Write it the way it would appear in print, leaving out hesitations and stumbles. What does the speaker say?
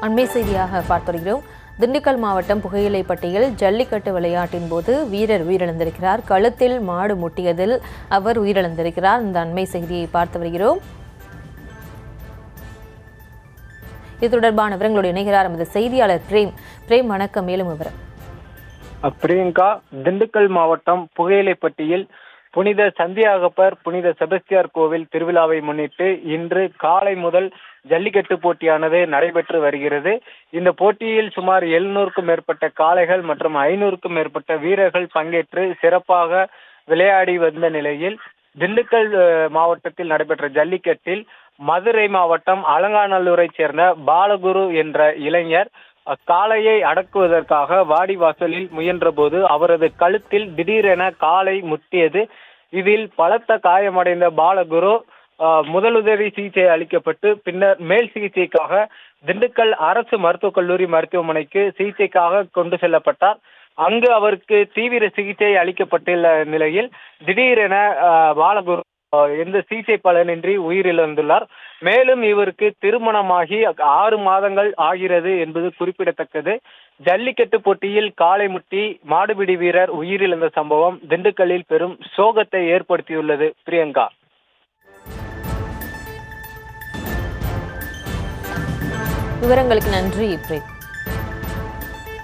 அண்மை செய்தியாக பார்த்து வருகிறோம். திண்டுக்கல் மாவட்டம் புகையிலைப்பட்டியில் ஜல்லிக்கட்டு விளையாட்டின் போது வீரர் உயிரிழந்திருக்கிறார். கழுத்தில் மாடு முட்டியதில் அவர் உயிரிழந்திருக்கிறார். இந்த அண்மை செய்தியை பார்த்து வருகிறோம். இது தொடர்பான விவரங்களோடு இணைகிறார் நமது செய்தியாளர் பிரேம். வணக்கம். மேலும் விவரம். பிரியங்கா, திண்டுக்கல் மாவட்டம் புகையிலைப்பட்டியில் புனித சந்தியாகப்பர் புனித செபஸ்தியார் கோவில் திருவிழாவை முன்னிட்டு இன்று காலை முதல் ஜல்லிக்கட்டு போட்டியானது நடைபெற்று வருகிறது. இந்த போட்டியில் சுமார் 700க்கும் மேற்பட்ட காளைகள் மற்றும் 500க்கும் மேற்பட்ட வீரர்கள் பங்கேற்று சிறப்பாக விளையாடி வந்த நிலையில் திண்டுக்கல் மாவட்டத்தில் நடைபெற்ற ஜல்லிக்கட்டில் மதுரை மாவட்டம் அலங்காநல்லூரை சேர்ந்த பாலகுரு என்ற இளைஞர் காளையை அடக்குவதற்காக வாடிவாசலில் முயன்ற போது அவரது கழுத்தில் திடீரென காளை முட்டியது. இதில் பலத்த காயமடைந்த பாலகுரு முதலுதவி சிகிச்சை அளிக்கப்பட்டு பின்னர் மேல் சிகிச்சைக்காக திண்டுக்கல் அரசு மருத்துவக் கல்லூரி மருத்துவமனைக்கு சிகிச்சைக்காக கொண்டு செல்லப்பட்டார். அங்கு அவருக்கு தீவிர சிகிச்சை அளிக்கப்பட்டுள்ள நிலையில் திடீரென பாலகுரு எந்த சிகிச்சை பலனின்றி உயிரிழந்துள்ளார். மேலும் இவருக்கு திருமணமாகி 6 மாதங்கள் ஆகிறது என்பது குறிப்பிடத்தக்கது. ஜல்லிக்கட்டு போட்டியில் காளை முட்டி மாடுபிடி வீரர் உயிரிழந்த சம்பவம் திண்டுக்கல்லில் பெரும் சோகத்தை ஏற்படுத்தியுள்ளது. பிரியங்கா, விவரங்களுக்கு நன்றி.